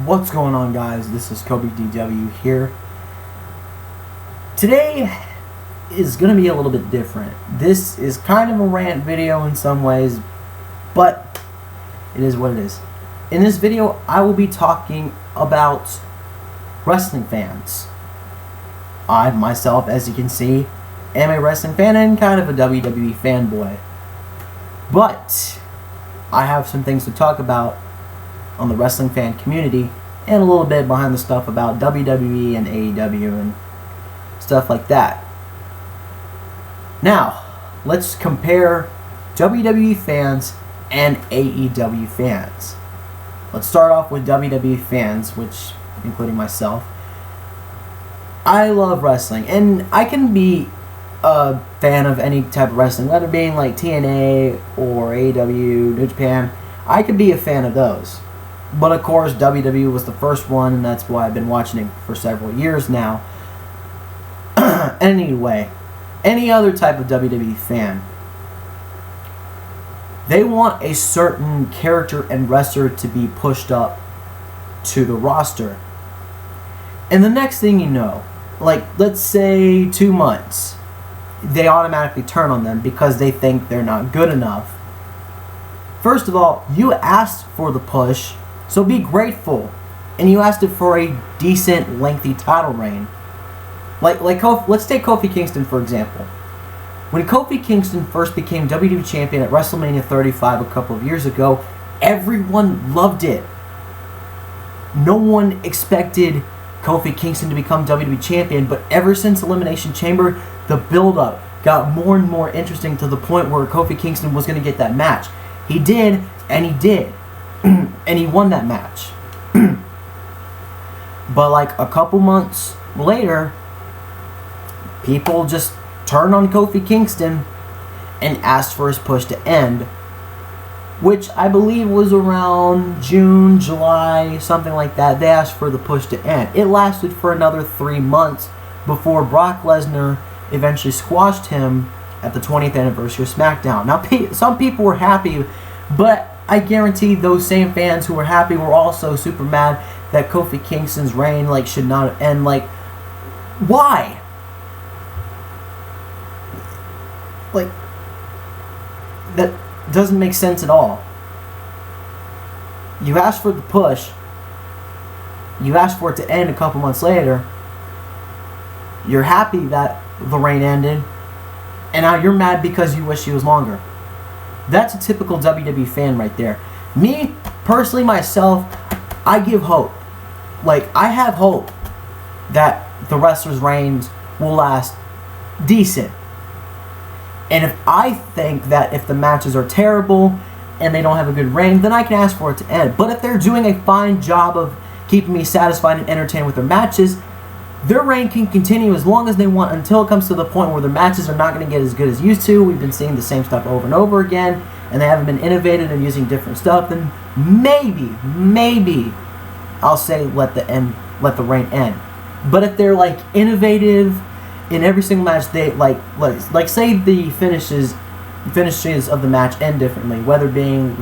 What's going on, guys? This is Kobe DW here. Today is going to be a little bit different. This is kind of a rant video in some ways, but it is what it is. In this video, I will be talking about wrestling fans. I, myself, as you can see, am a wrestling fan and kind of a WWE fanboy. But I have some things to talk about on the wrestling fan community and a little bit behind the stuff about WWE and AEW and stuff like that. Now, let's compare WWE fans and AEW fans. Let's start off with WWE fans, which, including myself, I love wrestling, and I can be a fan of any type of wrestling, whether it being like TNA or AEW, New Japan. I could be a fan of those. But of course, WWE was the first one, and that's why I've been watching it for several years now. Anyway, any other type of WWE fan, they want a certain character and wrestler to be pushed up to the roster. And the next thing you know, like let's say 2 months, they automatically turn on them because they think they're not good enough. First of all, you asked for the push, so be grateful. And you asked it for a decent, lengthy title reign. Let's take Kofi Kingston for example. When Kofi Kingston first became WWE Champion at WrestleMania 35 a couple of years ago, everyone loved it. No one expected Kofi Kingston to become WWE Champion, but ever since Elimination Chamber, the build-up got more and more interesting to the point where Kofi Kingston was going to get that match. He did, and he did. And he won that match. But like a couple months later, people just turned on Kofi Kingston and asked for his push to end, which I believe was around June, July, something like that. They asked for the push to end. It lasted for another 3 months before Brock Lesnar eventually squashed him at the 20th anniversary of SmackDown. Now, some people were happy, but I guarantee those same fans who were happy were also super mad that Kofi Kingston's reign should not end. Why? That doesn't make sense at all. You asked for the push. You asked for it to end a couple months later. You're happy that the reign ended, and now you're mad because you wish he was longer. That's a typical WWE fan right there. Me, personally, myself, I give hope. I have hope that the wrestlers' reigns will last decent. And if I think that if the matches are terrible and they don't have a good reign, then I can ask for it to end. But if they're doing a fine job of keeping me satisfied and entertained with their matches, their reign can continue as long as they want until it comes to the point where their matches are not going to get as good as used to. We've been seeing the same stuff over and over again, and they haven't been innovative and using different stuff. Then maybe I'll say let the reign end. But if they're innovative in every single match, they say the finishes of the match end differently, whether being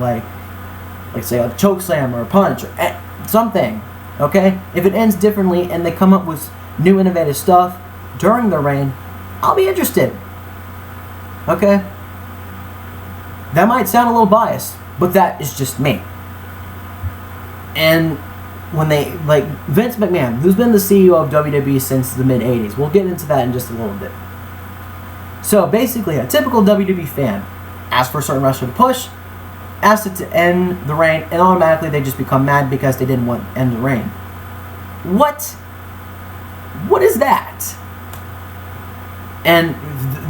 say a choke slam or a punch or something. Okay, if it ends differently and they come up with new innovative stuff during the reign, I'll be interested. Okay? That might sound a little biased, but that is just me. And when they, Vince McMahon, who's been the CEO of WWE since the mid-'80s, we'll get into that in just a little bit. So basically, a typical WWE fan asks for a certain wrestler to push, asks it to end the reign, and automatically they just become mad because they didn't want to end the reign. What is that? And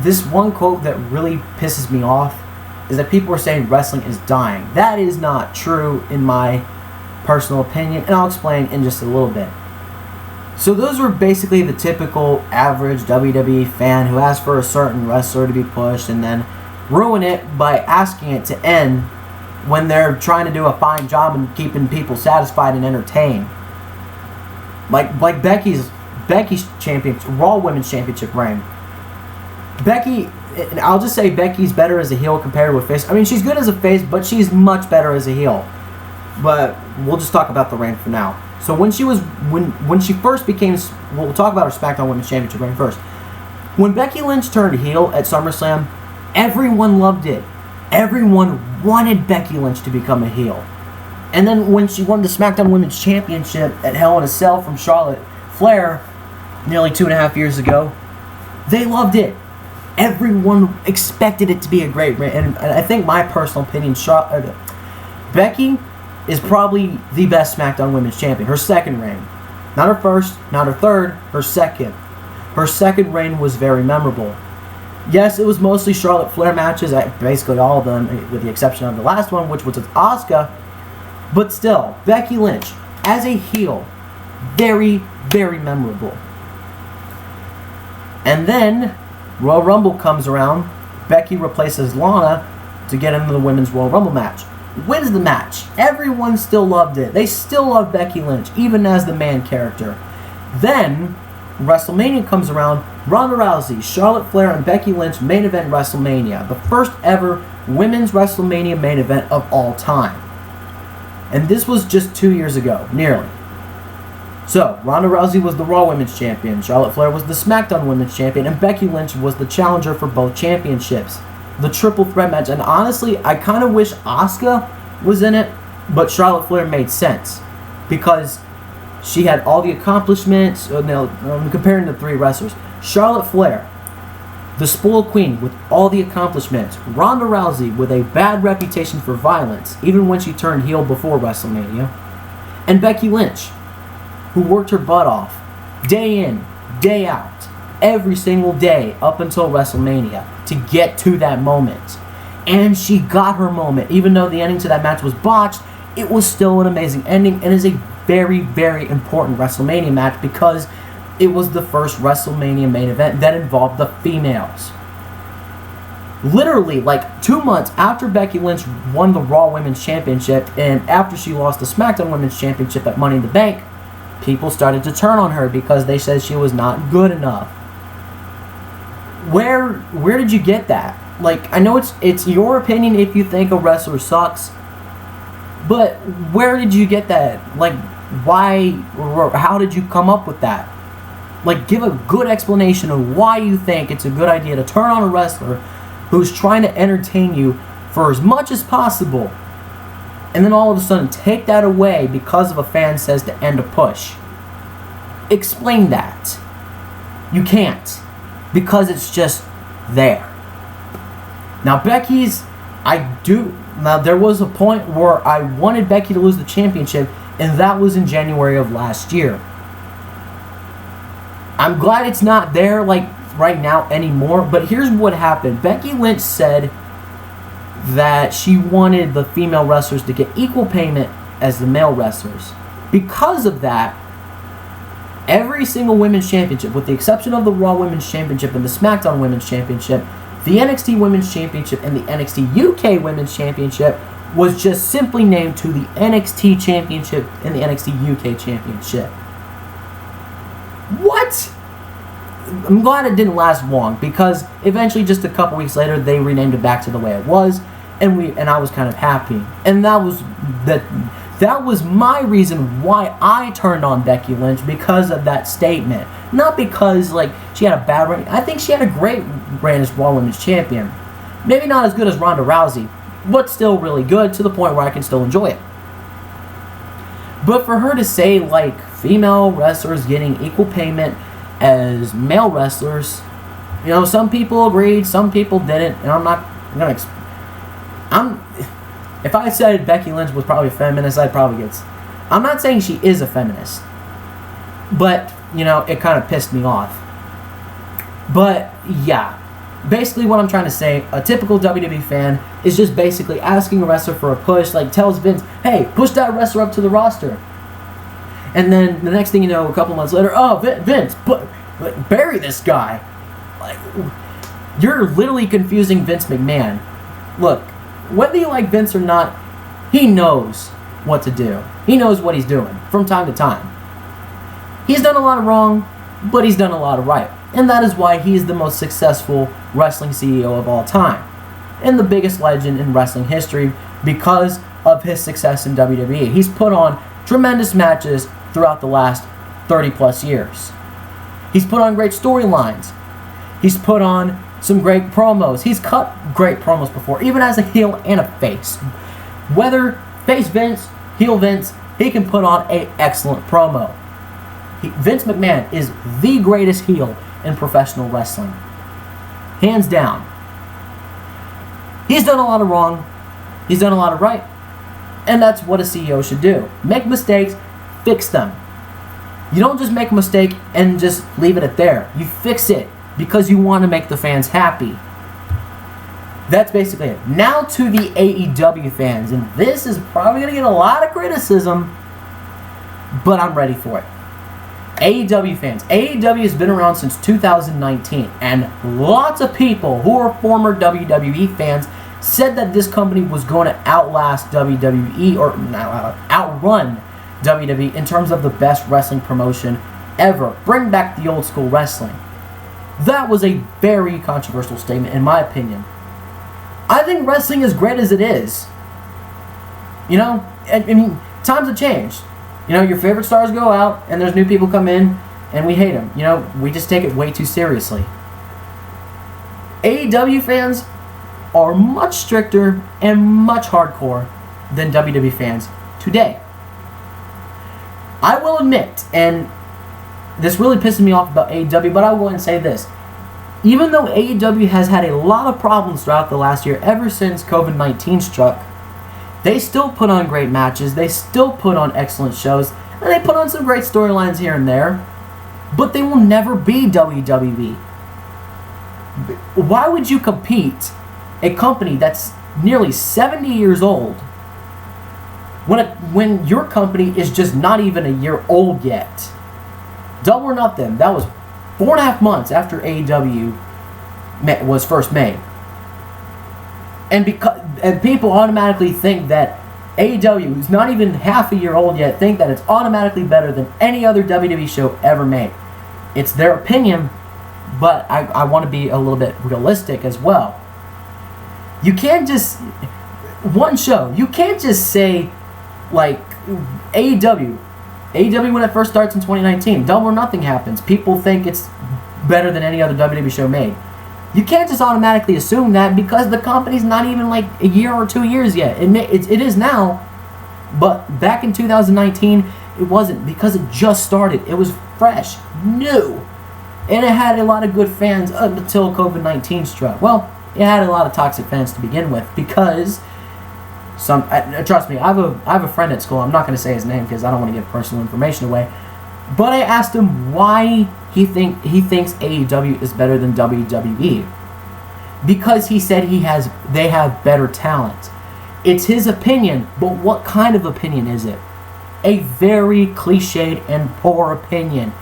this one quote that really pisses me off is that people are saying wrestling is dying. That is not true in my personal opinion, and I'll explain in just a little bit. So those were basically the typical average WWE fan who asked for a certain wrestler to be pushed and then ruin it by asking it to end when they're trying to do a fine job in keeping people satisfied and entertained. Like Becky's Raw Women's Championship reign. Becky, and I'll just say Becky's better as a heel compared with face. I mean, she's good as a face, but she's much better as a heel. But we'll just talk about the reign for now. So when she first became, we'll talk about her SmackDown Women's Championship reign first. When Becky Lynch turned heel at SummerSlam, everyone loved it. Everyone wanted Becky Lynch to become a heel. And then when she won the SmackDown Women's Championship at Hell in a Cell from Charlotte Flair nearly 2.5 years ago, they loved it. Everyone expected it to be a great reign. And I think my personal opinion, Becky is probably the best SmackDown Women's Champion. Her second reign. Not her first, not her third, her second. Her second reign was very memorable. Yes, it was mostly Charlotte Flair matches, basically all of them, with the exception of the last one, which was with Asuka. But still, Becky Lynch, as a heel, very, very memorable. And then, Royal Rumble comes around. Becky replaces Lana to get into the Women's Royal Rumble match. Wins the match. Everyone still loved it. They still love Becky Lynch, even as the man character. Then, WrestleMania comes around. Ronda Rousey, Charlotte Flair, and Becky Lynch main event WrestleMania. The first ever women's WrestleMania main event of all time. And this was just 2 years ago, nearly. So, Ronda Rousey was the Raw Women's Champion, Charlotte Flair was the SmackDown Women's Champion, and Becky Lynch was the challenger for both championships. The triple threat match, and honestly, I kind of wish Asuka was in it, but Charlotte Flair made sense. Because she had all the accomplishments. Now, I'm comparing the three wrestlers. Charlotte Flair, the spoiled queen with all the accomplishments. Ronda Rousey with a bad reputation for violence, even when she turned heel before WrestleMania. And Becky Lynch, who worked her butt off, day in, day out, every single day up until WrestleMania to get to that moment. And she got her moment. Even though the ending to that match was botched, it was still an amazing ending and is a very, very important WrestleMania match because it was the first WrestleMania main event that involved the females. Literally, like 2 months after Becky Lynch won the Raw Women's Championship and after she lost the SmackDown Women's Championship at Money in the Bank, people started to turn on her because they said she was not good enough. Where did you get that? Like, I know it's your opinion if you think a wrestler sucks, but where did you get that? Like, why or how did you come up with that? Like, give a good explanation of why you think it's a good idea to turn on a wrestler who's trying to entertain you for as much as possible, and then all of a sudden take that away because of a fan says to end a push. Explain that. You can't. Because it's just there. Now, now there was a point where I wanted Becky to lose the championship, and that was in January of last year. I'm glad it's not there, like, right now anymore, but here's what happened. Becky Lynch said that she wanted the female wrestlers to get equal payment as the male wrestlers. Because of that, every single women's championship, with the exception of the Raw Women's Championship and the SmackDown Women's Championship, the NXT Women's Championship and the NXT UK Women's Championship was just simply named to the NXT Championship and the NXT UK Championship. What? I'm glad it didn't last long because eventually, just a couple weeks later, they renamed it back to the way it was, and I was kind of happy. And that was my reason why I turned on Becky Lynch, because of that statement. Not because, like, she had a bad reign. I think she had a great reign as Raw Women's Champion. Maybe not as good as Ronda Rousey, but still really good to the point where I can still enjoy it. But for her to say, like, female wrestlers getting equal payment as male wrestlers, you know, some people agreed, some people didn't, and I'm not going to... If I said Becky Lynch was probably a feminist, I'd probably get... I'm not saying she is a feminist, but, you know, it kind of pissed me off. But, yeah. Basically what I'm trying to say, a typical WWE fan is just basically asking a wrestler for a push, like tells Vince, hey, push that wrestler up to the roster. And then the next thing you know, a couple months later, oh, Vince, bury this guy. Like, you're literally confusing Vince McMahon. Look, whether you like Vince or not, he knows what to do. He knows what he's doing from time to time. He's done a lot of wrong, but he's done a lot of right. And that is why he's the most successful wrestling CEO of all time. And the biggest legend in wrestling history because of his success in WWE. He's put on tremendous matches throughout the last 30 plus years. He's put on great storylines. He's put on some great promos. He's cut great promos before, even as a heel and a face. Whether face Vince, heel Vince, he can put on an excellent promo. Vince McMahon is the greatest heel in professional wrestling. Hands down. He's done a lot of wrong. He's done a lot of right. And that's what a CEO should do. Make mistakes, fix them. You don't just make a mistake and just leave it at there. You fix it because you want to make the fans happy. That's basically it. Now to the AEW fans. And this is probably going to get a lot of criticism, but I'm ready for it. AEW fans. AEW has been around since 2019, and lots of people who are former WWE fans said that this company was going to outlast WWE, or outrun WWE in terms of the best wrestling promotion ever. Bring back the old school wrestling. That was a very controversial statement, in my opinion. I think wrestling is great as it is. You know, I mean, times have changed. You know, your favorite stars go out, and there's new people come in, and we hate them. You know, we just take it way too seriously. AEW fans are much stricter and much hardcore than WWE fans today. I will admit, and this really pisses me off about AEW, but I will say this. Even though AEW has had a lot of problems throughout the last year, ever since COVID-19 struck, they still put on great matches, they still put on excellent shows, and they put on some great storylines here and there, but they will never be WWE. Why would you compete a company that's nearly 70 years old when your company is just not even a year old yet? Double or Nothing, that was 4.5 months after AEW was first made. And people automatically think that AEW, who's not even half a year old yet, think that it's automatically better than any other WWE show ever made. It's their opinion, but I want to be a little bit realistic as well. You can't just... One show, you can't just say, like, AEW when it first starts in 2019, Double or Nothing happens. People think it's better than any other WWE show made. You can't just automatically assume that because the company's not even like a year or 2 years yet. It is now, but back in 2019, it wasn't, because it just started. It was fresh, new, and it had a lot of good fans up until COVID-19 struck. Well, it had a lot of toxic fans to begin with because trust me, I have a friend at school. I'm not going to say his name because I don't want to give personal information away. But I asked him why he thinks AEW is better than WWE. Because he said they have better talent. It's his opinion, but what kind of opinion is it? A very cliched and poor opinion.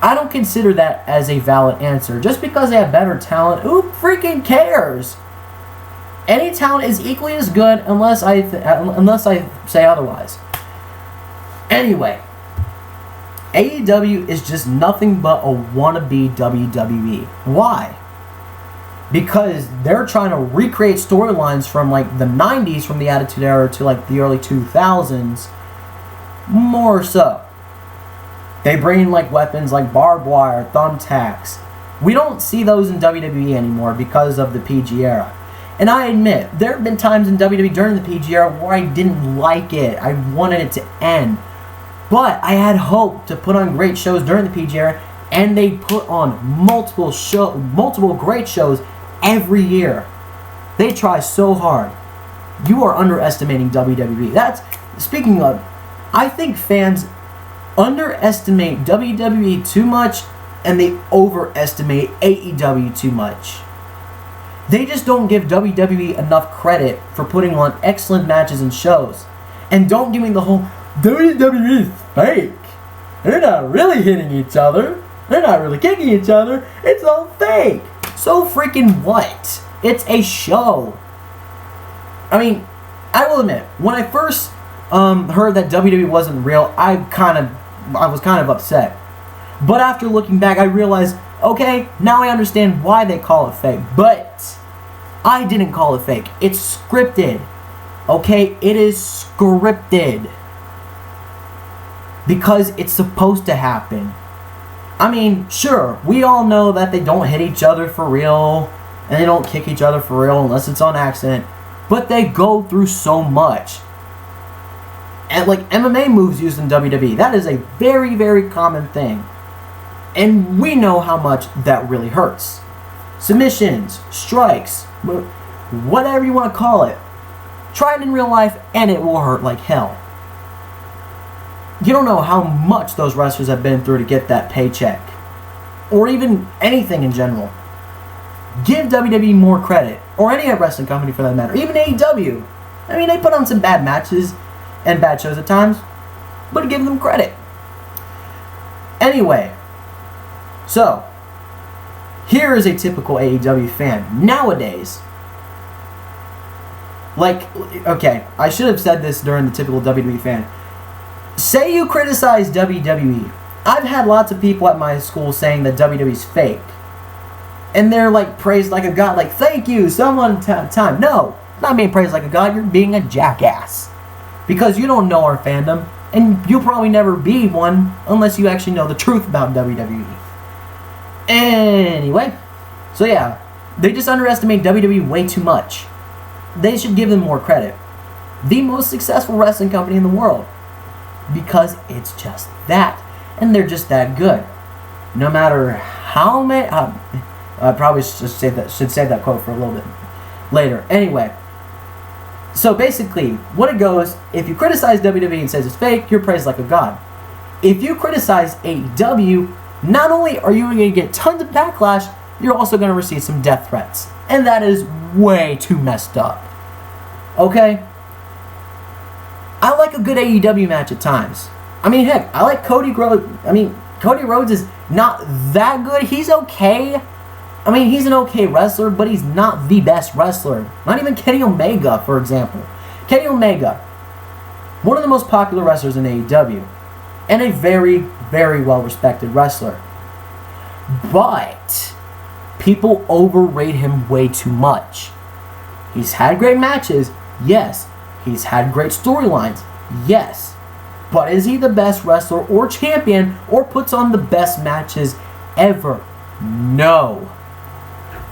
I don't consider that as a valid answer. Just because they have better talent, who freaking cares? Any talent is equally as good unless I say otherwise. Anyway, AEW is just nothing but a wannabe WWE. Why? Because they're trying to recreate storylines from like the 90s, from the Attitude Era to like the early 2000s. More so. They bring in like weapons like barbed wire, thumbtacks. We don't see those in WWE anymore because of the PG era. And I admit, there have been times in WWE during the PG era where I didn't like it. I wanted it to end. But I had hope to put on great shows during the PG era, and they put on multiple great shows every year. They try so hard. You are underestimating WWE. Speaking of, I think fans underestimate WWE too much, and they overestimate AEW too much. They just don't give WWE enough credit for putting on excellent matches and shows. And don't give me the whole, WWE is fake. They're not really hitting each other. They're not really kicking each other. It's all fake. So freaking what? It's a show. I mean, I will admit, when I first heard that WWE wasn't real, I was kind of upset. But after looking back, I realized, okay, now I understand why they call it fake. But I didn't call it fake. It's scripted. Okay, it is scripted. because it's supposed to happen. I mean, sure, we all know that they don't hit each other for real, and they don't kick each other for real unless it's on accident, but they go through so much. And like MMA moves used in WWE, that is a very, very common thing. And we know how much that really hurts. Submissions, strikes, whatever you want to call it. Try it in real life and it will hurt like hell. You don't know how much those wrestlers have been through to get that paycheck. Or even anything in general. Give WWE more credit. Or any wrestling company for that matter. Even AEW. I mean, they put on some bad matches and bad shows at times, but give them credit. Anyway, so here is a typical AEW fan nowadays. Like, okay, I should have said this during the typical WWE fan. Say you criticize WWE. I've had lots of people at my school saying that WWE's fake, and they're like praised like a god. Like, thank you, someone time. No, not being praised like a god. You're being a jackass. Because you don't know our fandom, and you'll probably never be one unless you actually know the truth about WWE. Anyway, so yeah, they just underestimate WWE way too much. They should give them more credit. The most successful wrestling company in the world. Because it's just that, and they're just that good. No matter how many... I probably should save that quote for a little bit later. Anyway. So basically, what it goes, if you criticize WWE and says it's fake, you're praised like a god. If you criticize AEW, not only are you going to get tons of backlash, you're also going to receive some death threats. And that is way too messed up. Okay? I like a good AEW match at times. I mean, heck, I like Cody Rhodes. Cody Rhodes is not that good. He's okay. I mean, he's an okay wrestler, but he's not the best wrestler. Not even Kenny Omega, for example. Kenny Omega, one of the most popular wrestlers in AEW, and a very, very well-respected wrestler. But people overrate him way too much. He's had great matches, yes. He's had great storylines, yes. But is he the best wrestler or champion or puts on the best matches ever? No.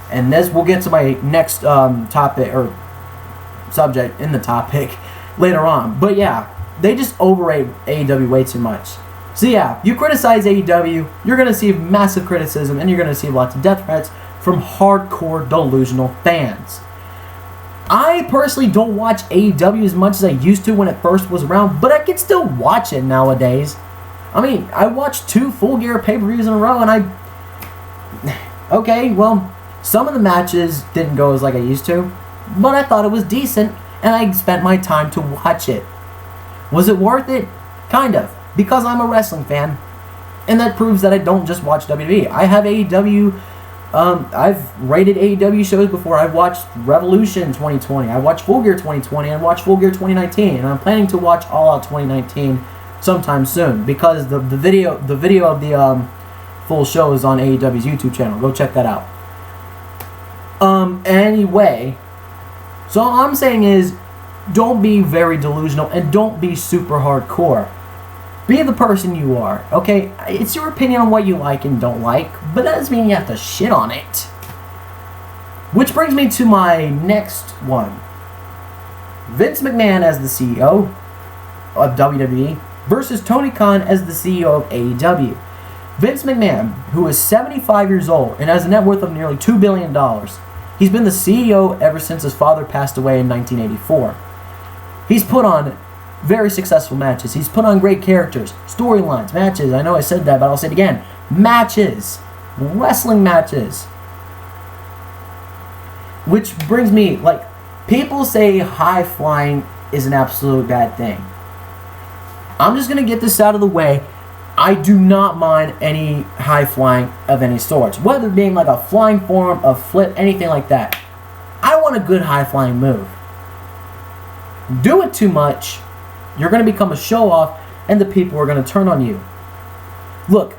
And this, we'll get to my next topic or subject in the topic later on. But yeah, they just overrate AEW way too much. So yeah, you criticize AEW, you're going to see massive criticism and you're going to see lots of death threats from hardcore delusional fans. I personally don't watch AEW as much as I used to when it first was around, but I can still watch it nowadays. I mean, I watched 2 Full Gear pay-per-views in a row and okay, well, some of the matches didn't go as like I used to, but I thought it was decent, and I spent my time to watch it. Was it worth it? Kind of, because I'm a wrestling fan, and that proves that I don't just watch WWE. I have AEW, I've rated AEW shows before. I've watched Revolution 2020, I watched Full Gear 2020, I watched Full Gear 2019, and I'm planning to watch All Out 2019 sometime soon, because the video of the full show is on AEW's YouTube channel. Go check that out. Anyway, so all I'm saying is, don't be very delusional and don't be super hardcore. Be the person you are, okay? It's your opinion on what you like and don't like, but that doesn't mean you have to shit on it. Which brings me to my next one. Vince McMahon as the CEO of WWE versus Tony Khan as the CEO of AEW. Vince McMahon, who is 75 years old and has a net worth of nearly $2 billion, he's been the CEO ever since his father passed away in 1984. He's put on very successful matches. He's put on great characters, storylines, matches. I know I said that, but I'll say it again. Matches. Wrestling matches. Which brings me, like, people say high flying is an absolute bad thing. I'm just going to get this out of the way. I do not mind any high flying of any sorts. Whether it being like a flying form, a flip, anything like that. I want a good high flying move. Do it too much, you're going to become a show off and the people are going to turn on you. Look,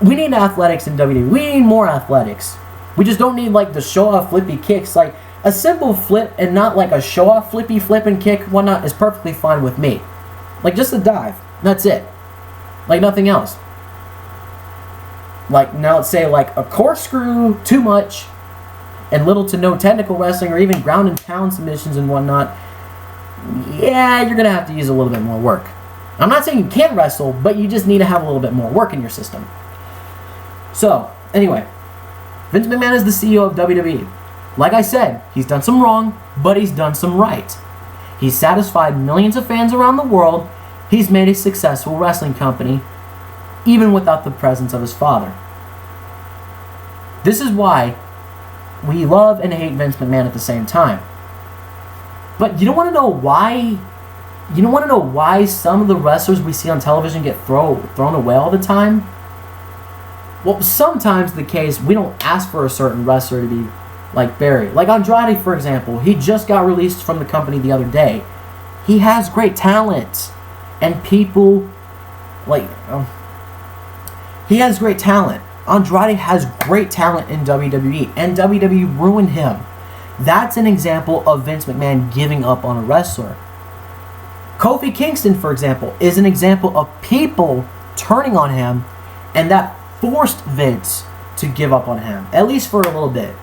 we need athletics in WWE. We need more athletics. We just don't need like the show off flippy kicks. Like a simple flip and not like a show off flippy flip and kick, whatnot, is perfectly fine with me. Like just a dive. That's it. like nothing else. Like, now let's say like a corkscrew too much and little to no technical wrestling or even ground and pound submissions and whatnot, yeah, you're going to have to use a little bit more work. I'm not saying you can't wrestle, but you just need to have a little bit more work in your system. So, anyway, Vince McMahon is the CEO of WWE. Like I said, he's done some wrong, but he's done some right. He's satisfied millions of fans around the world. He's made a successful wrestling company, even without the presence of his father. This is why we love and hate Vince McMahon at the same time. But you don't want to know why? You don't want to know why some of the wrestlers we see on television get thrown away all the time? Well, sometimes the case, we don't ask for a certain wrestler to be like buried. Like Andrade, for example, he just got released from the company the other day. He has great talent, and people he has great talent. Andrade has great talent in WWE, and WWE ruined him. That's an example of Vince McMahon giving up on a wrestler. Kofi Kingston, for example, is an example of people turning on him, and that forced Vince to give up on him, at least for a little bit.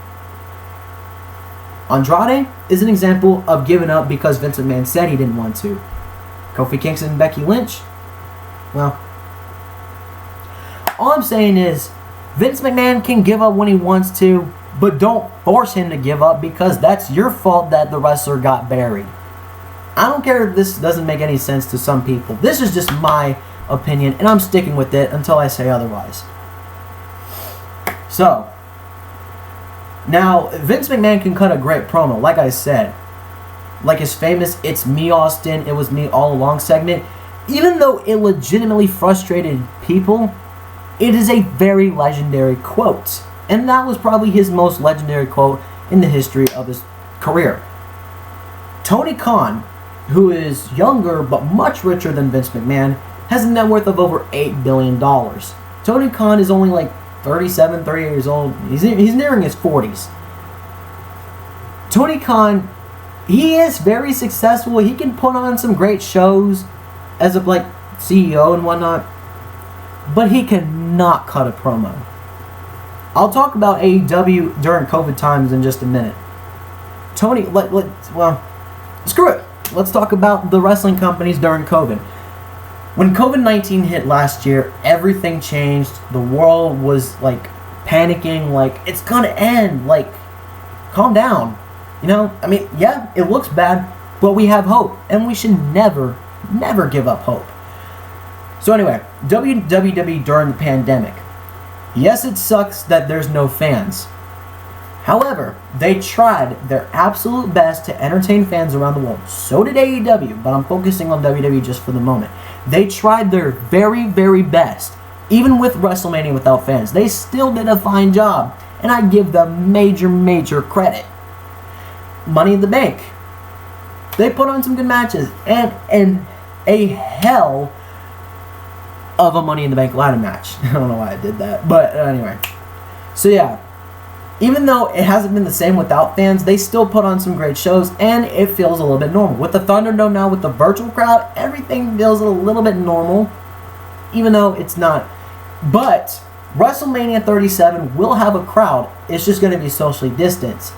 Andrade is an example of giving up because Vince McMahon said he didn't want to. Kofi Kingston and Becky Lynch, well, all I'm saying is Vince McMahon can give up when he wants to, but don't force him to give up because that's your fault that the wrestler got buried. I don't care if this doesn't make any sense to some people. This is just my opinion, and I'm sticking with it until I say otherwise. So, now, Vince McMahon can cut a great promo, like I said. Like his famous "It's me, Austin, it was me all along" segment. Even though it legitimately frustrated people, it is a very legendary quote. And that was probably his most legendary quote in the history of his career. Tony Khan, who is younger but much richer than Vince McMahon, has a net worth of over $8 billion. Tony Khan is only like 37, 38 years old. He's nearing his 40s. Tony Khan, he is very successful. He can put on some great shows as a CEO and whatnot, but he cannot cut a promo. I'll talk about AEW during COVID times in just a minute. Tony, well, screw it. Let's talk about the wrestling companies during COVID. When COVID-19 hit last year, everything changed. The world was panicking, it's gonna end. Calm down. Yeah, it looks bad, but we have hope, and we should never give up hope. So anyway, WWE during the pandemic. Yes, it sucks that there's no fans. However, they tried their absolute best to entertain fans around the world. So did AEW, but I'm focusing on WWE just for the moment. They tried their very, very best. Even with WrestleMania without fans, they still did a fine job. And I give them major credit. Money in the Bank. They put on some good matches. And a hell of a Money in the Bank ladder match. I don't know why I did that. But anyway. So yeah. Even though it hasn't been the same without fans, they still put on some great shows, and it feels a little bit normal. With the Thunderdome now, with the virtual crowd, everything feels a little bit normal, even though it's not. But WrestleMania 37 will have a crowd. It's just going to be socially distanced.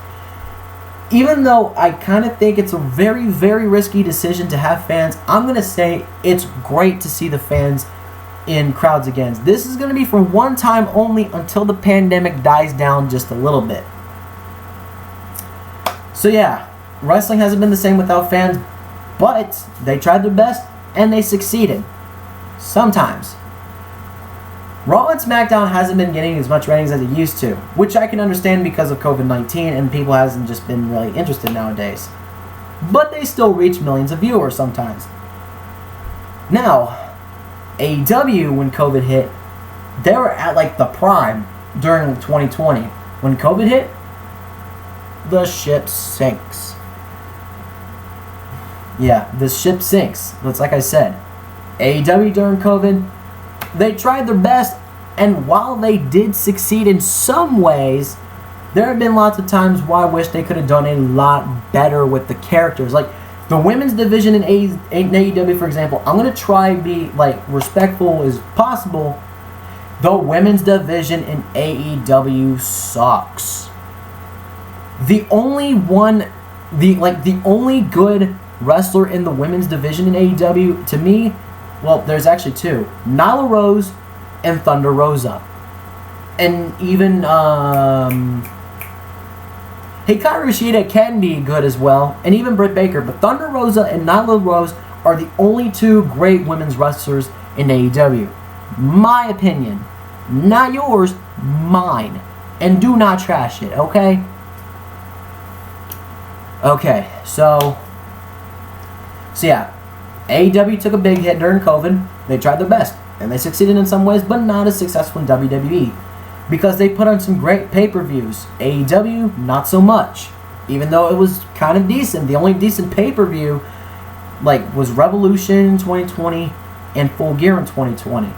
Even though I kind of think it's a very, very risky decision to have fans, I'm going to say it's great to see the fans in crowds again. This is going to be for one time only until the pandemic dies down just a little bit. So yeah, wrestling hasn't been the same without fans, but they tried their best and they succeeded. Sometimes. Raw and SmackDown hasn't been getting as much ratings as it used to, which I can understand because of COVID-19 and people hasn't just been really interested nowadays. But they still reach millions of viewers sometimes. Now, AEW, when COVID hit, they were at the prime during 2020. When COVID hit, the ship sinks. Yeah, the ship sinks. That's like I said. AEW during COVID, they tried their best, and while they did succeed in some ways, there have been lots of times where I wish they could have done a lot better with the characters. The women's division in AEW, for example, I'm going to try to be like respectful as possible. The women's division in AEW sucks. The only good wrestler in the women's division in AEW, to me, well, there's actually two. Nyla Rose and Thunder Rosa. And even Hikaru Shida can be good as well, and even Britt Baker. But Thunder Rosa and Nyla Rose are the only two great women's wrestlers in AEW. My opinion. Not yours, mine. And do not trash it, okay? Okay, so yeah. AEW took a big hit during COVID. They tried their best, and they succeeded in some ways, but not as successful in WWE. Because they put on some great pay-per-views. AEW, not so much. Even though it was kind of decent. The only decent pay-per-view was Revolution in 2020 and Full Gear in 2020.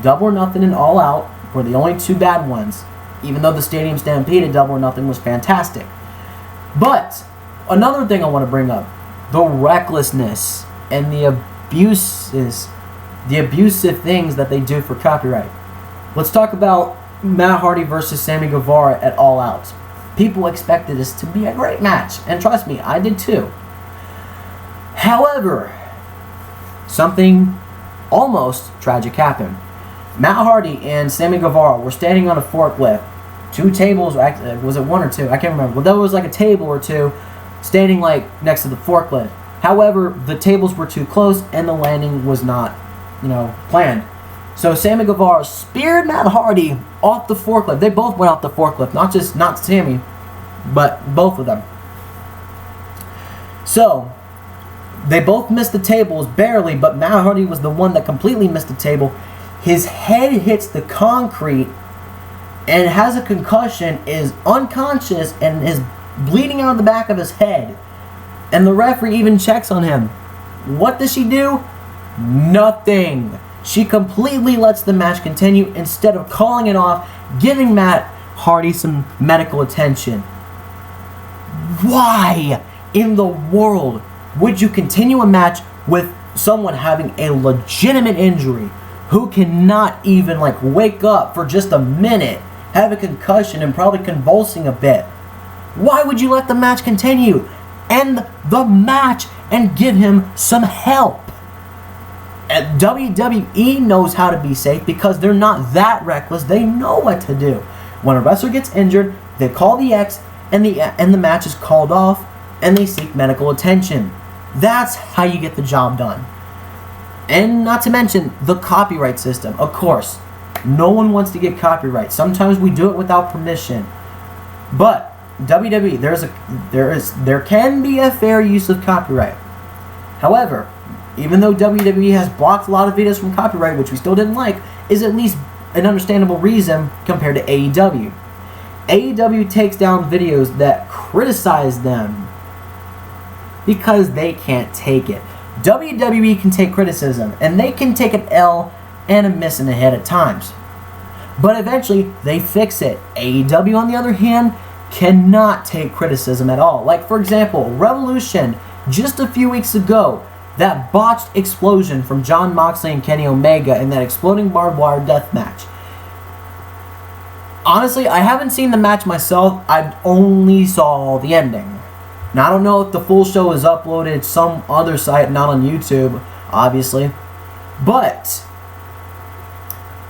Double or Nothing and All Out were the only two bad ones. Even though the Stadium Stampede at Double or Nothing was fantastic. But, another thing I want to bring up. The recklessness and the abusive things that they do for copyright. Let's talk about Matt Hardy versus Sammy Guevara at All Out. People expected this to be a great match, and trust me, I did too. However, something almost tragic happened. Matt Hardy and Sammy Guevara were standing on a forklift. Two tables, was it one or two? I can't remember. Well, there was like a table or two standing next to the forklift. However, the tables were too close and the landing was not, planned. So Sammy Guevara speared Matt Hardy off the forklift. They both went off the forklift, not Sammy, but both of them. So they both missed the tables barely, but Matt Hardy was the one that completely missed the table. His head hits the concrete and has a concussion, is unconscious, and is bleeding out of the back of his head. And the referee even checks on him. What does she do? Nothing. She completely lets the match continue instead of calling it off, giving Matt Hardy some medical attention. Why in the world would you continue a match with someone having a legitimate injury who cannot even wake up for just a minute, have a concussion, and probably convulsing a bit? Why would you let the match continue? End the match and give him some help. And WWE knows how to be safe because they're not that reckless. They know what to do. When a wrestler gets injured, they call the X and the match is called off and they seek medical attention. That's how you get the job done. And not to mention the copyright system. Of course, no one wants to get copyright. Sometimes we do it without permission. But WWE, there can be a fair use of copyright. However, even though WWE has blocked a lot of videos from copyright, which we still didn't like, is at least an understandable reason compared to AEW. AEW takes down videos that criticize them because they can't take it. WWE can take criticism, and they can take an L and a miss and a hit at times. But eventually, they fix it. AEW, on the other hand, cannot take criticism at all. Like, for example, Revolution, just a few weeks ago, that botched explosion from Jon Moxley and Kenny Omega in that exploding barbed wire death match. Honestly, I haven't seen the match myself. I only saw the ending. Now, I don't know if the full show is uploaded some other site, not on YouTube, obviously. But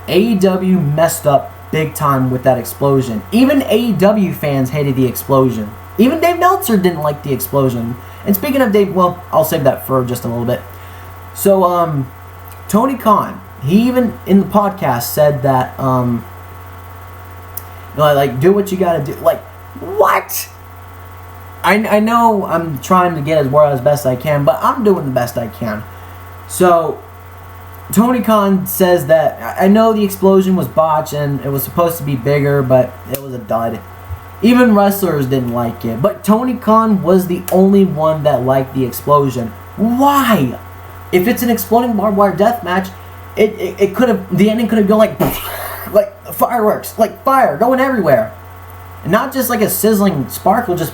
AEW messed up big time with that explosion. Even AEW fans hated the explosion. Even Dave Meltzer didn't like the explosion. And speaking of Dave, well, I'll save that for just a little bit. So, Tony Khan, he even in the podcast said that, do what you gotta do. What? I know I'm trying to get as best I can, but I'm doing the best I can. So, Tony Khan says that, I know the explosion was botched and it was supposed to be bigger, but it was a dud. Even wrestlers didn't like it, but Tony Khan was the only one that liked the explosion. Why? If it's an exploding barbed wire death match, it could have, the ending could have gone like fireworks, like fire going everywhere, and not just like a sizzling sparkle, just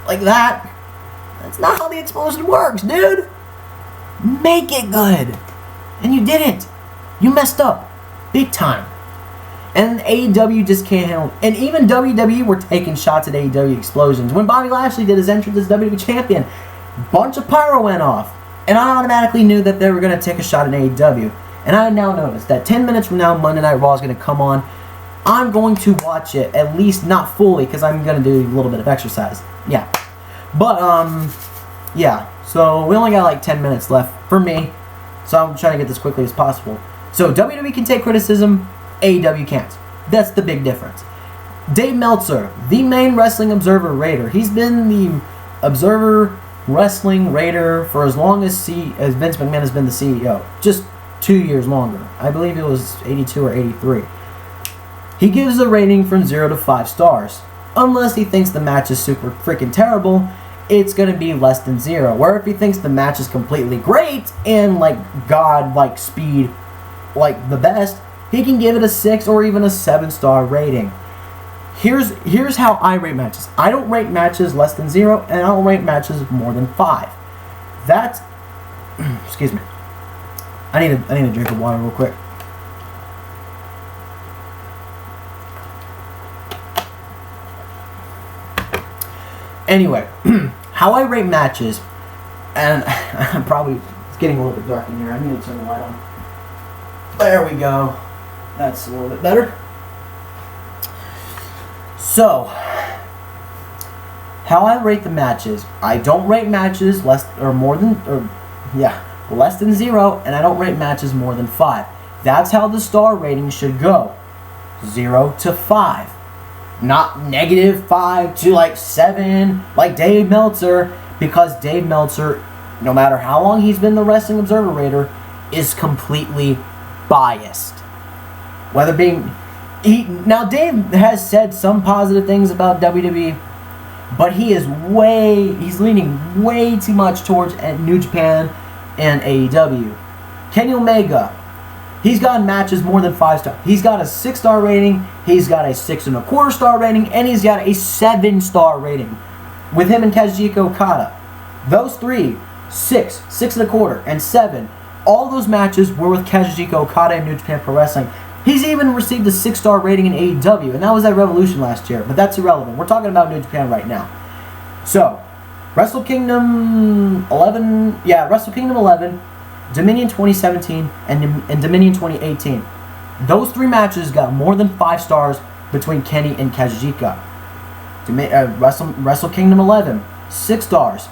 like that. That's not how the explosion works, dude. Make it good. And you didn't. You messed up. Big time. And AEW just can't handle it. And even WWE were taking shots at AEW explosions. When Bobby Lashley did his entrance as WWE Champion, bunch of pyro went off. And I automatically knew that they were going to take a shot at AEW. And I now noticed that 10 minutes from now, Monday Night Raw is going to come on. I'm going to watch it, at least not fully, because I'm going to do a little bit of exercise. Yeah. But, yeah. So, we only got like 10 minutes left for me. So, I'm trying to get this quickly as possible. So, WWE can take criticism, AEW can't. That's the big difference. Dave Meltzer, the main Wrestling Observer Raider. He's been the Observer Wrestling Raider for as long as Vince McMahon has been the CEO. Just 2 years longer. I believe it was 82 or 83. He gives a rating from 0 to 5 stars. Unless he thinks the match is super freaking terrible, it's going to be less than 0. Where if he thinks the match is completely great and like God, like speed, like the best, he can give it a 6 or even a 7-star rating. Here's how I rate matches. I don't rate matches less than 0, and I don't rate matches more than 5. That's excuse me. I need a drink of water real quick. Anyway, how I rate matches, and I'm probably, it's getting a little bit dark in here. I need to turn the light on. There we go. That's a little bit better. So, how I rate the matches, I don't rate matches less than 0, and I don't rate matches more than 5. That's how the star rating should go. 0 to 5. Not -5 to like 7, like Dave Meltzer, because Dave Meltzer, no matter how long he's been the Wrestling Observer Raider, is completely biased. Whether being... Now, Dave has said some positive things about WWE, but he's leaning way too much towards New Japan and AEW. Kenny Omega, he's gotten matches more than 5 stars. He's got a 6-star rating, he's got a 6.25 star rating, and he's got a 7-star rating. With him and Kazuchika Okada. Those three, 6, 6.25, and 7, all those matches were with Kazuchika Okada and New Japan Pro Wrestling. He's even received a 6-star rating in AEW, and that was at Revolution last year, but that's irrelevant. We're talking about New Japan right now. So, Wrestle Kingdom 11, Dominion 2017, and Dominion 2018. Those 3 matches got more than 5 stars between Kenny and Kazuchika. Wrestle Kingdom 11, 6 stars.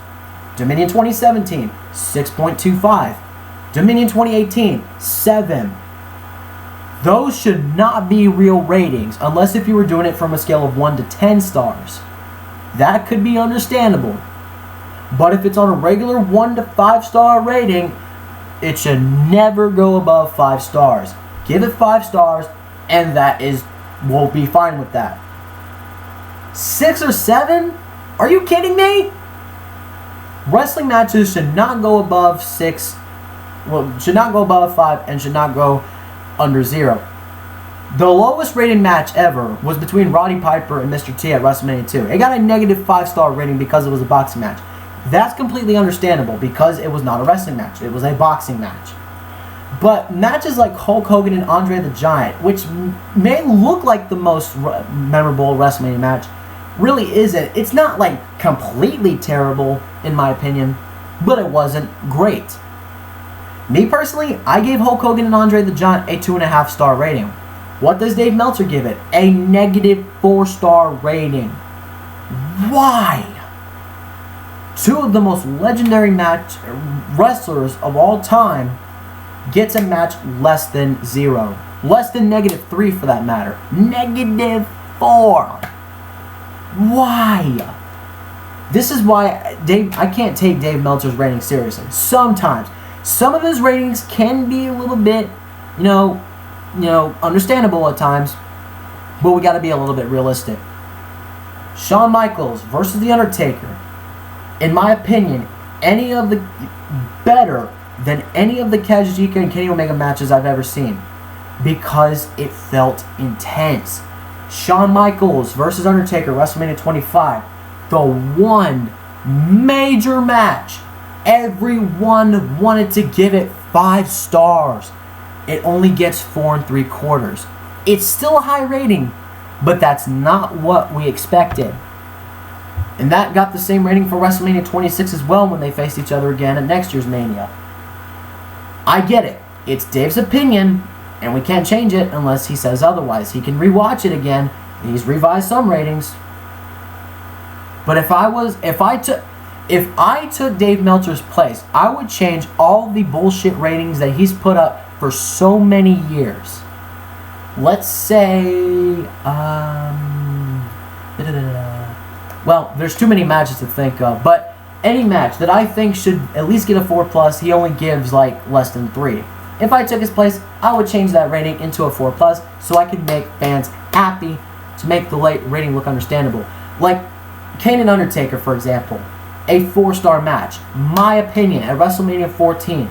Dominion 2017, 6.25. Dominion 2018, 7. Those should not be real ratings, unless if you were doing it from a scale of 1 to 10 stars. That could be understandable. But if it's on a regular 1 to 5 star rating, it should never go above 5 stars. Give it 5 stars, and we'll be fine with that. 6 or 7? Are you kidding me? Wrestling matches should not go above 6. Well, should not go above 5, and should not go under 0. The lowest rated match ever was between Roddy Piper and Mr. T at WrestleMania 2. It got a negative 5-star rating because it was a boxing match. That's completely understandable because it was not a wrestling match. It was a boxing match. But matches like Hulk Hogan and Andre the Giant, which may look like the most memorable WrestleMania match, really isn't. It's not like completely terrible, in my opinion, but it wasn't great. Me personally, I gave Hulk Hogan and Andre the Giant a 2.5 star rating. What does Dave Meltzer give it? A negative 4-star rating. Why? 2 of the most legendary wrestlers of all time gets a match less than 0. Less than -3 for that matter. -4. Why? This is why I can't take Dave Meltzer's rating seriously. Sometimes. Some of his ratings can be a little bit, understandable at times, but we got to be a little bit realistic. Shawn Michaels versus The Undertaker, in my opinion, better than any of the Kazuchika and Kenny Omega matches I've ever seen, because it felt intense. Shawn Michaels versus Undertaker, WrestleMania 25, the one Major match. Everyone wanted to give it 5 stars. It only gets 4 3/4. It's still a high rating, but that's not what we expected. And that got the same rating for WrestleMania 26 as well when they faced each other again at next year's Mania. I get it. It's Dave's opinion, and we can't change it unless he says otherwise. He can rewatch it again. He's revised some ratings. But if I took Dave Meltzer's place, I would change all the bullshit ratings that he's put up for so many years. Let's say, well, there's too many matches to think of, but any match that I think should at least get a 4+, he only gives like less than 3. If I took his place, I would change that rating into a 4+, so I could make fans happy to make the rating look understandable. Like Kane and Undertaker, for example, a 4-star match. My opinion, at WrestleMania 14,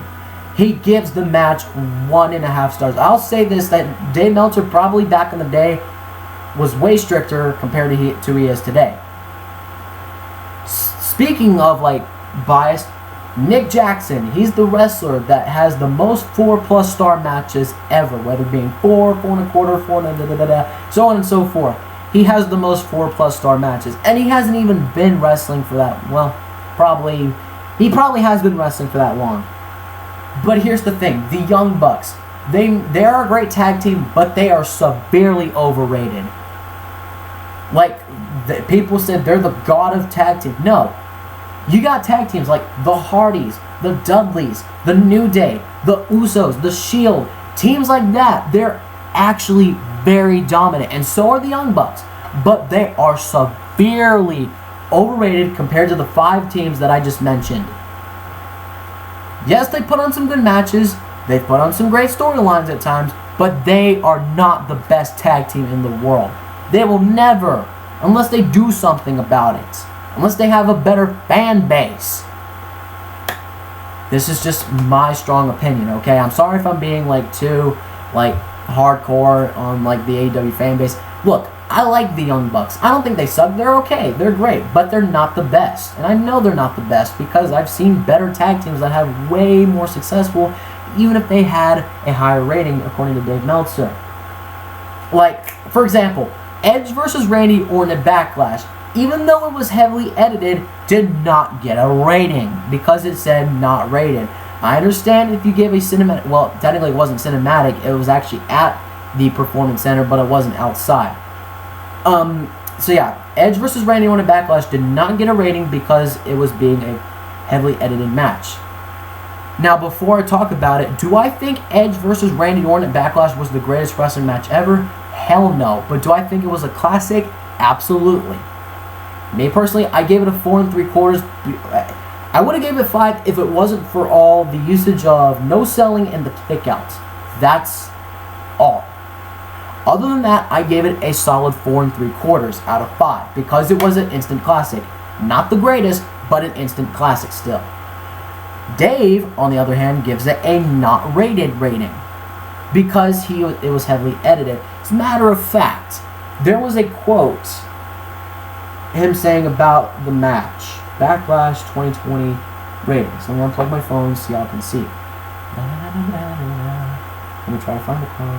he gives the match 1.5 stars. I'll say this, that Dave Meltzer probably back in the day was way stricter compared to he is today. Speaking of like bias, Nick Jackson, he's the wrestler that has the most 4+ star matches ever, whether being 4, 4.25, 4, so on and so forth. He has the most 4+ star matches, and he hasn't even been wrestling for that. Well, he probably has been wrestling for that long. But here's the thing: the Young Bucks, they are a great tag team, but they are severely overrated. Like people said, they're the god of tag team. No. You got tag teams like the Hardys, the Dudleys, the New Day, the Usos, the Shield. Teams like that, they're actually very dominant. And so are the Young Bucks. But they are severely overrated compared to the 5 teams that I just mentioned. Yes, they put on some good matches. They put on some great storylines at times. But they are not the best tag team in the world. They will never, unless they do something about it. Unless they have a better fan base. This is just my strong opinion, okay? I'm sorry if I'm being too hardcore on the AEW fan base. Look, I like the Young Bucks. I don't think they suck. They're okay. They're great, but they're not the best. And I know they're not the best because I've seen better tag teams that have way more successful, even if they had a higher rating according to Dave Meltzer. For example, Edge versus Randy Orton at Backlash, even though it was heavily edited, did not get a rating because it said not rated. I understand if you gave a cinematic, well, technically it wasn't cinematic, it was actually at the Performance Center, but it wasn't outside. So yeah, Edge versus Randy Orton at Backlash did not get a rating because it was being a heavily edited match. Now, before I talk about it, do I think Edge versus Randy Orton at Backlash was the greatest wrestling match ever? Hell no. But do I think it was a classic? Absolutely. Me personally, I gave it a 4 3/4. I would have gave it 5 if it wasn't for all the usage of no selling and the kickouts. That's all. Other than that, I gave it a solid 4 3/4 out of 5 because it was an instant classic. Not the greatest, but an instant classic still. Dave, on the other hand, gives it a not rated rating because it was heavily edited. As a matter of fact, there was a quote him saying about the match, Backlash 2020 ratings. Let me unplug my phone so y'all can see. Let me try to find the quote.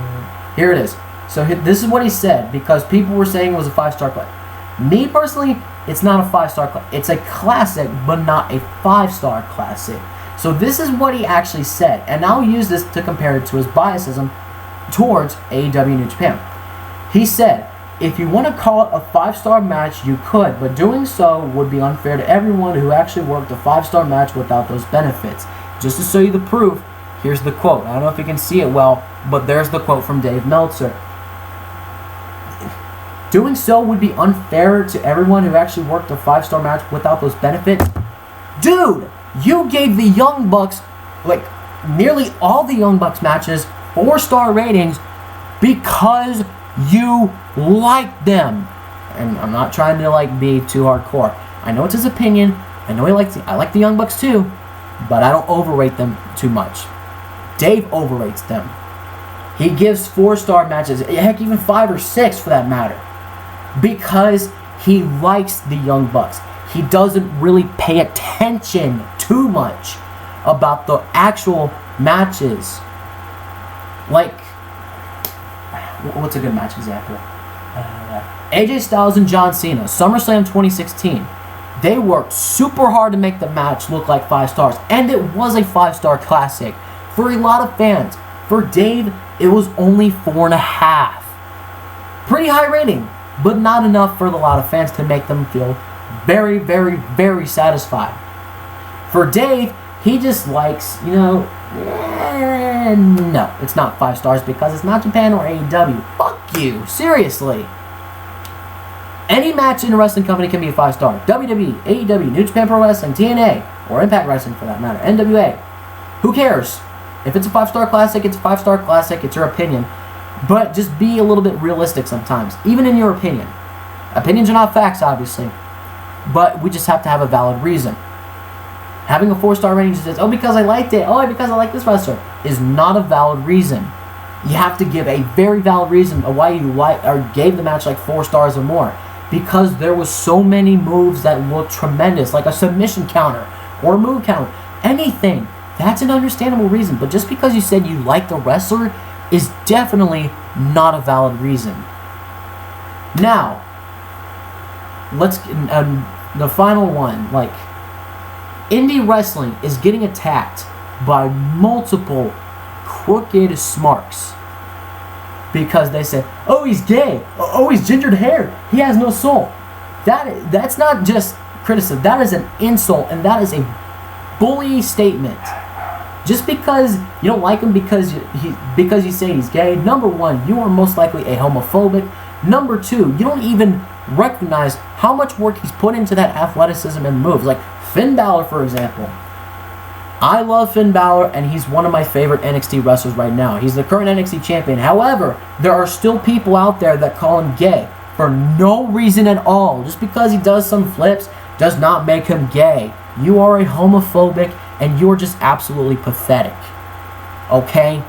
Here it is. So this is what he said, because people were saying it was a 5-star classic. Me personally, it's not a 5-star classic. It's a classic, but not a 5-star classic. So this is what he actually said, and I'll use this to compare it to his biasism towards AEW New Japan. He said, if you want to call it a 5-star match, you could, but doing so would be unfair to everyone who actually worked a 5-star match without those benefits. Just to show you the proof, here's the quote. I don't know if you can see it well, but there's the quote from Dave Meltzer. Doing so would be unfair to everyone who actually worked a 5-star match without those benefits. Dude, you gave the Young Bucks, nearly all the Young Bucks matches, 4-star ratings because you like them. And I'm not trying to be too hardcore. I know it's his opinion. I know I like the Young Bucks too, but I don't overrate them too much. Dave overrates them. He gives 4-star matches, heck, even 5 or 6 for that matter, because he likes the Young Bucks. he doesn't really pay attention too much about the actual matches. Like, what's a good match example? AJ Styles and John Cena, SummerSlam 2016. They worked super hard to make the match look like 5 stars, and it was a 5-star classic for a lot of fans. For Dave, it was only 4.5. Pretty high rating, but not enough for a lot of fans to make them feel very, very, very satisfied. For Dave, he just likes, no, it's not 5 stars because it's not Japan or AEW. Fuck you, seriously. Any match in a wrestling company can be a 5-star. WWE, AEW, New Japan Pro Wrestling, TNA, or Impact Wrestling for that matter, NWA. Who cares? If it's a 5-star classic, it's a 5-star classic. It's your opinion. But just be a little bit realistic sometimes, even in your opinion. Opinions are not facts, obviously. But we just have to have a valid reason. Having a 4-star rating just says, oh, because I liked it, oh, because I like this wrestler, is not a valid reason. You have to give a very valid reason of why you gave the match like 4 stars or more. Because there was so many moves that looked tremendous, like a submission counter or a move counter, anything. That's an understandable reason. But just because you said you like the wrestler is definitely not a valid reason. Now, let's the final one. Like, indie wrestling is getting attacked by multiple crooked smarks. Because they said, oh, he's gay. Oh, he's gingered hair. He has no soul. That's not just criticism. That is an insult, and that is a bully statement. Just because you don't like him because you say he's gay, number one, you are most likely a homophobic. Number two, you don't even recognize how much work he's put into that athleticism and moves. Like Finn Balor, for example. I love Finn Balor, and he's one of my favorite NXT wrestlers right now. He's the current NXT champion. However, there are still people out there that call him gay for no reason at all. Just because he does some flips does not make him gay. You are a homophobic, and you're just absolutely pathetic. Okay?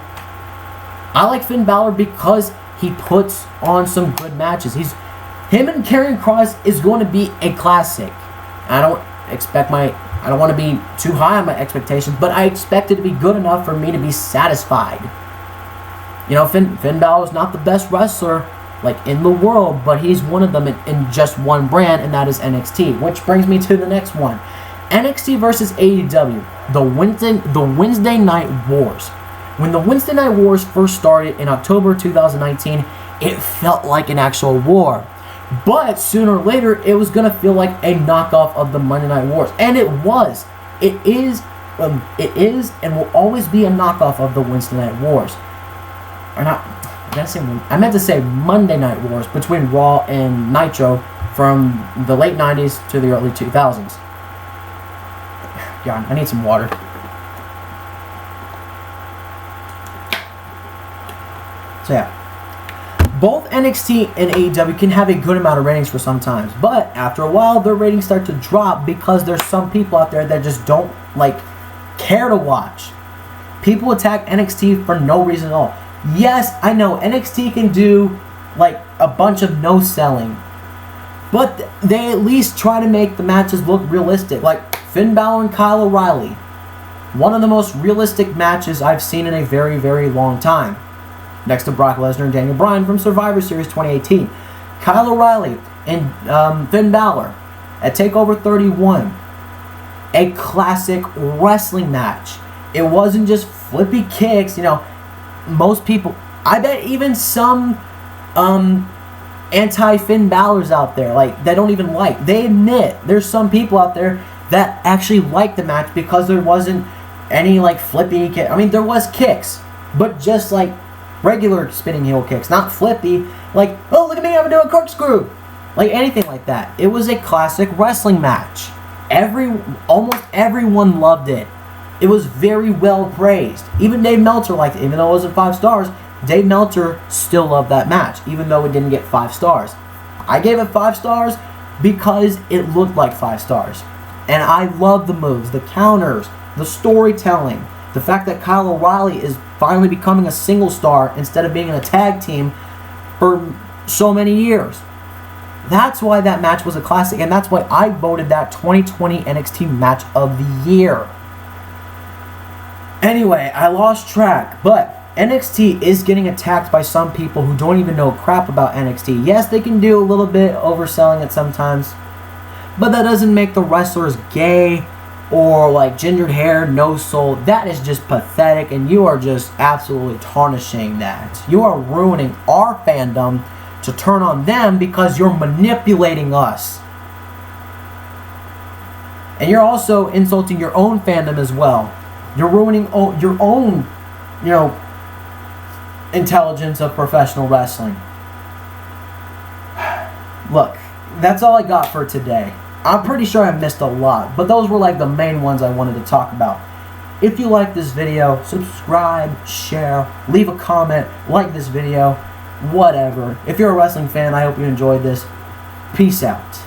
I like Finn Balor because he puts on some good matches. Him and Karrion Kross is going to be a classic. I don't want to be too high on my expectations, but I expect it to be good enough for me to be satisfied. You know, Finn Balor is not the best wrestler like in the world, but he's one of them in just one brand, and that is NXT. Which brings me to the next one. NXT versus AEW, the Wednesday Night Wars. When the Wednesday Night Wars first started in October 2019, it felt like an actual war. But sooner or later, it was going to feel like a knockoff of the Monday Night Wars. And it was. It is and will always be a knockoff of the Wednesday Night Wars. Or not, I meant to say Monday Night Wars between Raw and Nitro from the late 90s to the early 2000s. God, I need some water. So yeah. Both NXT and AEW can have a good amount of ratings for sometimes, but after a while, their ratings start to drop because there's some people out there that just don't, care to watch. People attack NXT for no reason at all. Yes, I know, NXT can do, a bunch of no-selling, but they at least try to make the matches look realistic, like Finn Balor and Kyle O'Reilly. One of the most realistic matches I've seen in a very, very long time. Next to Brock Lesnar and Daniel Bryan from Survivor Series 2018. Kyle O'Reilly and Finn Balor at TakeOver 31. A classic wrestling match. It wasn't just flippy kicks. Most people, I bet even some anti-Finn Balors out there, they don't even like. They admit there's some people out there that actually like the match because there wasn't any, flippy kick. I mean, there was kicks, but just, regular spinning heel kicks, not flippy, oh, look at me, I'm doing a corkscrew, anything like that. It was a classic wrestling match. Almost everyone loved it. It was very well praised. Even Dave Meltzer liked it. Even though it wasn't 5 stars, Dave Meltzer still loved that match, even though it didn't get 5 stars. I gave it 5 stars because it looked like 5 stars. And I love the moves, the counters, the storytelling, the fact that Kyle O'Reilly is finally becoming a single star instead of being in a tag team for so many years. That's why that match was a classic, and that's why I voted that 2020 NXT Match of the Year. Anyway, I lost track, but NXT is getting attacked by some people who don't even know crap about NXT. Yes, they can do a little bit overselling it sometimes, but that doesn't make the wrestlers gay or like gingered hair, no soul. That is just pathetic, and you are just absolutely tarnishing that. You are ruining our fandom to turn on them because you're manipulating us. And you're also insulting your own fandom as well. You're ruining your own, intelligence of professional wrestling. Look, that's all I got for today. I'm pretty sure I missed a lot, but those were like the main ones I wanted to talk about. If you like this video, subscribe, share, leave a comment, like this video, whatever. If you're a wrestling fan, I hope you enjoyed this. Peace out.